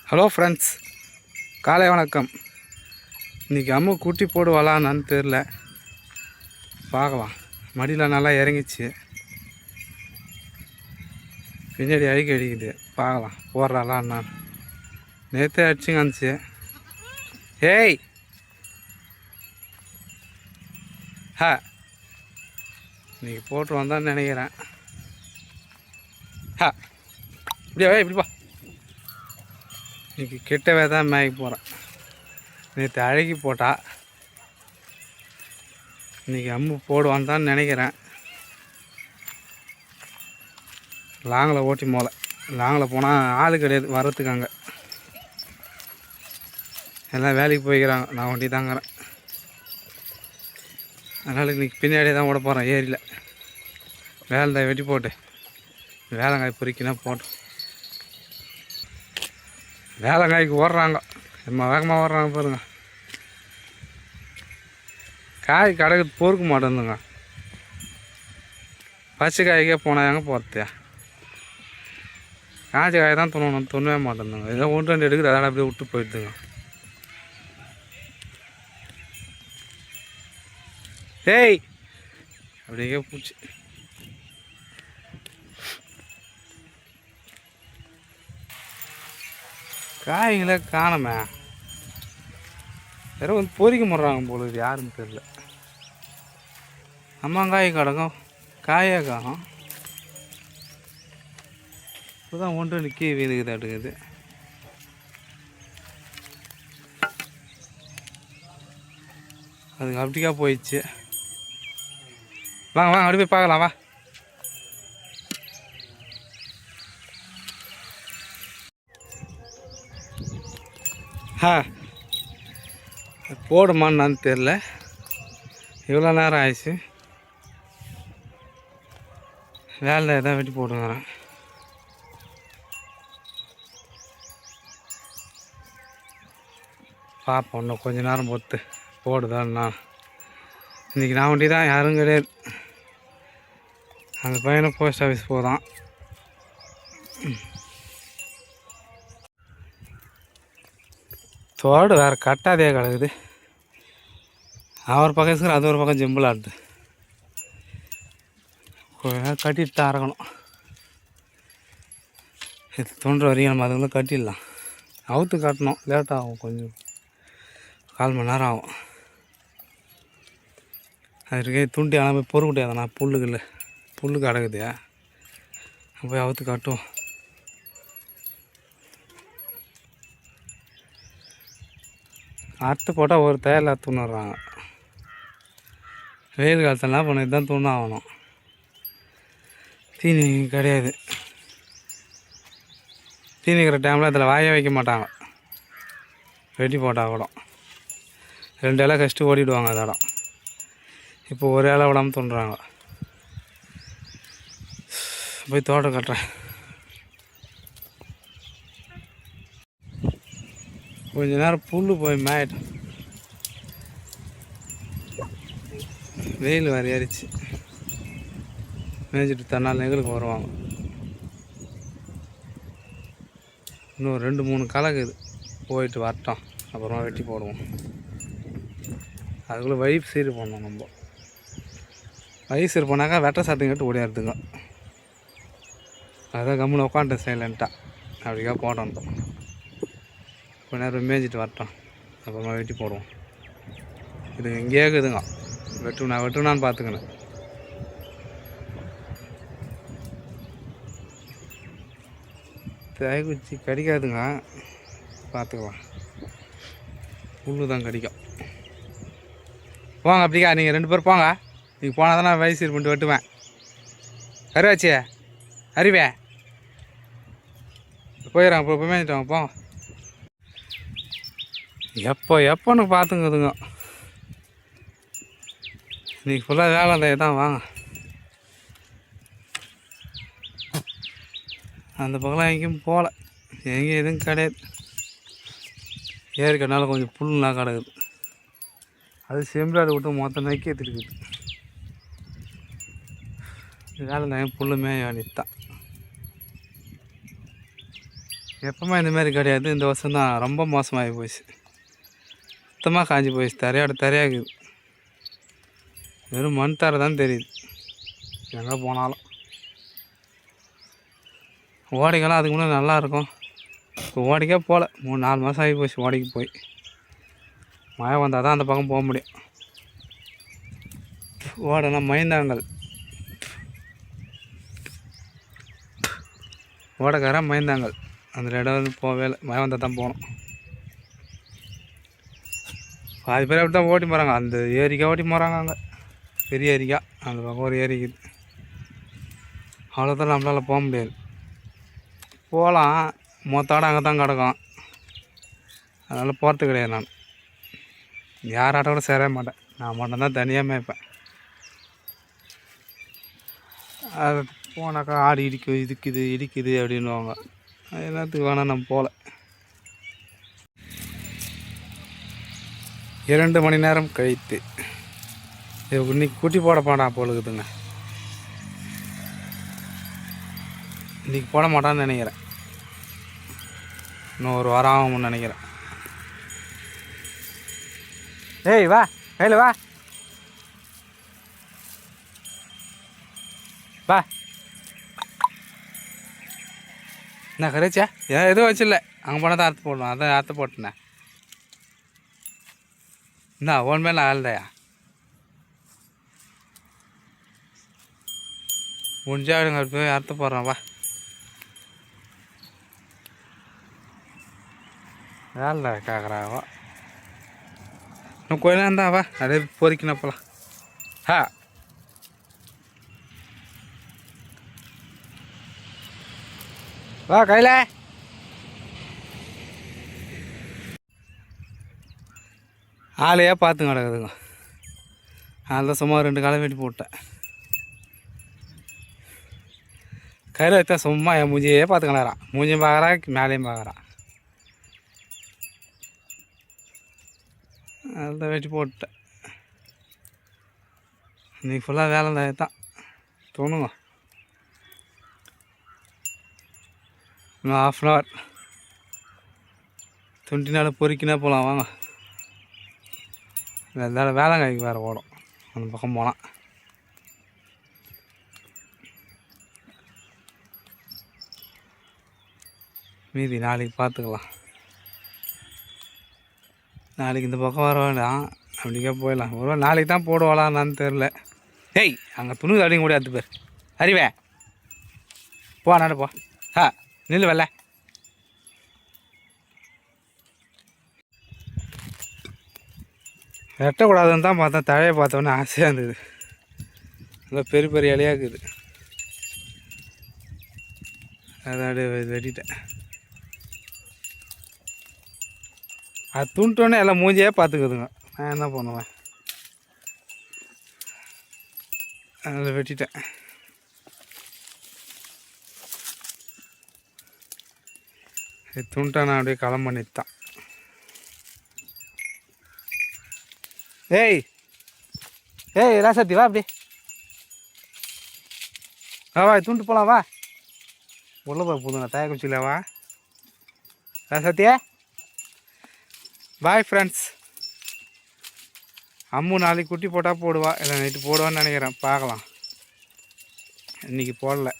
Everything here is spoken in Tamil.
ஹலோ ஃப்ரெண்ட்ஸ், காலை வணக்கம். இன்றைக்கி அம்மா குட்டி போடுவாளான்னு தெரில, பார்க்கலாம். மடியில் நல்லா இறங்கிச்சு, பின்னாடி அடிக்குது. பார்க்கலாம் போடுறாளான்னு. நேற்றே அடிச்சுங்க வந்துச்சு. ஏய் இன்றைக்கி போட்டு வந்தான்னு நினைக்கிறேன். இப்படிப்பா இன்றைக்கி கிட்டவே தான் மேய்க்க போகிறேன். நேற்று அழகி போட்டா, இன்றைக்கி அம்மு போடுவான்னு தான் நினைக்கிறேன். லாங்கில் ஓட்டி போகல, லாங்கில் போனால் ஆள் கிடையாது வரத்துக்கு. அங்கே எல்லாம் வேலைக்கு போய்க்கிறாங்க, நான் ஒண்டி தாங்கிறேன். அதனால் இன்றைக்கி பின்னாடியே தான் ஓட போகிறேன். ஏரியில் வேலை தான் வெட்டி போட்டு வேலைங்காய் பொறிக்கினா போட்டோம். வேலைங்காய்க்கு ஓடுறாங்க, நம்ம வேகமாக ஓடுறாங்க பாருங்க. காய் கடைக்கு பொறுக்க மாட்டேந்துங்க. பச்சை காய்க்கே போனால் எங்கே போகிறதையா? காய்ச்ச காய் தான் துணவே மாட்டேந்துங்க. ஏதோ 1-2 எடுக்குது, அதோட அப்படியே விட்டு போயிடுதுங்க. ஏய் அப்படியே பூச்சி. காய்களே காணமே, யாரோ வந்து பொறிக்க முடுறாங்க போல, இது யாருன்னு தெரியல. அம்மா காய் கிடக்கும், காயே காணும். இப்போதான் 1-2 கீ வீதுக்குது அடுக்குது. அதுக்கு அப்படிக்கா போயிடுச்சு. வாங்க அப்படி போய் பார்க்கலாம் வா. போடுமான்னு தெரில, இவ்வளோ நேரம் ஆயிடுச்சு. வேலை எதாவது வெட்டி போட்டுங்கிறேன். பார்ப்போம், இன்னும் கொஞ்சம் நேரம் பொறுத்து போடுதான்னா. இன்றைக்கி நான் வண்டி தான், யாரும் கிடையாது. அந்த பையனும் போஸ்ட் ஆஃபீஸ் போதான். தோடு வேறு கட்டாதே கிடக்குது. அவர் பக்கம் இருக்கிற அது ஒரு பக்கம் ஜிம்பிள் ஆடுது. கட்டிட்டு தான் இறக்கணும். இது தோன்ற வரைக்கும் நம்ம அதுக்குள்ளே கட்டிடலாம். அவுத்து கட்டணும், லேட்டாகும், கொஞ்சம் 1/4 மணி நேரம் ஆகும். அதுக்கே துண்டி ஆனால் போய் பொறுக்க முடியாது. நான் புல்லு கிடக்குது, போய் அவுத்து கட்டுவோம். அறுத்து போட்டால் ஒரு தேயிலை துண்ணுறாங்க. வெயில் காலத்தில் என்ன பண்ண இதுதான் துண்ண ஆகணும். தீனி கிடையாது. தீனிக்கிற டைமில் அதில் வாய வைக்க மாட்டாங்க. வெட்டி போட்டால் கூட 2 இலை கஷ்டம் ஓடிடுவாங்க அதோட. இப்போ ஒரு இலை விடாமல் துண்டுறாங்க. போய் தோட்டம் கட்டுறேன். கொஞ்ச நேரம் புல் போய் மேயிட்டேன். வெயில் வேறு ஏறிச்சு. மேய்ச்சிட்டு தன்னால் நெகளுக்கு வருவாங்க. இன்னும் 2-3 கலக்குது, போயிட்டு வரட்டும், அப்புறமா வெட்டி போடுவோம். அதுக்குள்ளே வயிறு சீர் பண்ணோம். நம்ம வயிறு சீர் பண்ணாக்கா வெட்ட சத்தம் கேட்டு ஓடியாருதுங்க. அதான் கம்முன்னு உட்காந்துட்டு சைலண்ட்டாக அப்படிக்கா போட்டோம். கொஞ்ச நேரம் மேய்ச்சிட்டு வரட்டும், அப்புறமா வெட்டி போடுவோம். இது இங்கேயே இருக்குதுங்க, வெட்டுனான்னு பார்த்துக்கணும். தேய்க்குச்சி கடிக்காதுங்க, பார்த்துக்கலாம். புல்லு தான் கடிக்கும். போங்க அப்படிக்கா, நீங்கள் 2 பேர் போங்க. நீங்கள் போனால் தான் நான் வயசு பண்ணிட்டு வெட்டுவேன். கருவாச்சி அறிவே போயிடறாங்க. இப்போ மேய்ச்சிட்டாங்க, போங்க. எப்போன்னு பார்த்துங்குதுங்க. இன்றைக்கி ஃபுல்லாக வேலை தான். வாங்க, அந்த பக்கம் எங்கேயும் போகல, எங்கேயும் எதுவும் கிடையாது. ஏற்கனால கொஞ்சம் புல்லுலாம் கிடக்குது. அது செம்பிளாடு விட்டு மொத்தம் நக்கி எடுத்துருக்குது. வேலை தான் புல்லுமே வேண்டியது தான். எப்பவுமே இந்தமாரி கிடையாது. இந்த வருஷம் தான் ரொம்ப மோசமாகி போச்சு. சுத்தமாக காஞ்சி போயிடுச்சு. தரையோட தரையாகுது. வெறும் மண் தரை தான் தெரியுது எங்கே போனாலும். ஓடைக்கெல்லாம் அதுக்கு முன்னே நல்லாயிருக்கும். இப்போ ஓடைக்கே போகல. 3-4 மாதம் ஆகி போச்சு ஓடைக்கு போய். மழை வந்தால் தான் அந்த பக்கம் போக முடியும். ஓடைனா மைந்தாங்கல். ஓடைக்காரன் மைந்தாங்கல். அந்த இடம் வந்து போகவே இல்லை. மழை வந்தால் தான் போகணும். பாதி பேர் அப்படி தான் ஓட்டி போகிறாங்க. அந்த ஏரிக்கா ஓட்டி போகிறாங்க. அங்கே பெரிய ஏரிக்கா, அந்த பக்கம் ஒரு ஏரிக்குது. அவ்வளோதான் நம்மளால் போக முடியாது. போகலாம், மொத்தோட அங்கே தான் கிடக்கும். அதனால் போகிறது கிடையாது. நான் யாராட்ட கூட சேரவே மாட்டேன். நான் மட்டும்தான் தனியாக மேய்ப்பேன். அது போனாக்கா ஆடு இடிக்குது அப்படின்வாங்க. எல்லாத்துக்கு வேணால் நம்ம போகல. 2 மணி நேரம் கழித்து இன்னைக்கு குட்டி போட போடான் போலுக்குதுங்க. இன்றைக்கி போட மாட்டான்னு நினைக்கிறேன். இன்னும் ஒரு வாரம் ஆகும்னு நினைக்கிறேன். ஏய் வா, கையில் வா வா. என்ன கரைச்சா? எதுவும் வச்சில்ல. அங்கே போனால் தான் அறுத்து போடணும். அதான் அறுத்து போட்டேண்ணே. என்ன ஒன் மேலே ஆள்தாயா? முடிஞ்சாடுங்க. போய் அறுத்து போடுறேன் வா. வேலை கேட்குறாவா? இன்னும் கொஞ்ச நேரம் தான் வா. அதே பொறிக்கணும் போகலாம். ஹா வா கையில். ஆளையே பார்த்து கிடக்குதுங்க. அதில் சும்மா 2 காலம் வெட்டி போட்டேன். கையில் வைத்தா சும்மா என் மூஞ்சியே பார்த்து கிடக்குறான். மூஞ்சியும் பார்க்குறான், மேலேயும் பார்க்குறான். அதில் வெட்டி போட்டேன். இன்றைக்கி ஃபுல்லாக வேலை தான் தோணுங்க. இன்னும் 1/2 hour 20 நாள் பொறிக்கினா போகலாம் வாங்க. வேலைங்காய்க்கு வேறு ஓடும் அந்த பக்கம் போனால். மீதி நாளைக்கு பார்த்துக்கலாம். நாளைக்கு இந்த பக்கம் வர வேண்டாம். அப்படிக்கே போயிடலாம். ஒரு நாளைக்கு தான் போடுவாளான்னு தெரில. ஏய் அங்கே துணி அடிங்க கூட அது பேர் அறிவே. போ நட போ. நில்லு வெள்ள. வெட்டக்கூடாதுன்னு தான் பார்த்தேன். தழையை பார்த்தோன்னே ஆசையாக இருந்தது. நல்லா பெரிய பெரிய இலையாக இருக்குது. அதை வெட்டிட்டேன். அது துண்டோன்னே எல்லாம் மூஞ்சியே பார்த்துக்குதுங்க. நான் என்ன பண்ணுவேன்? அதில் வெட்டிட்டேன். இது துண்டை நான் அப்படியே களம் பண்ணித்தான். ஏய் ராசாத்தி வா. அப்படியே வா துண்டு போகலாம் வா. உள்ள போய் போதுங்க. தய குச்சியில் வா ராசாத்தியா. Bye friends. அம்மு நாளைக்கு குட்டி போட்டால் போடுவா. இல்லை நைட்டு போடுவான்னு நினைக்கிறேன். பார்க்கலாம். இன்றைக்கி போடலை.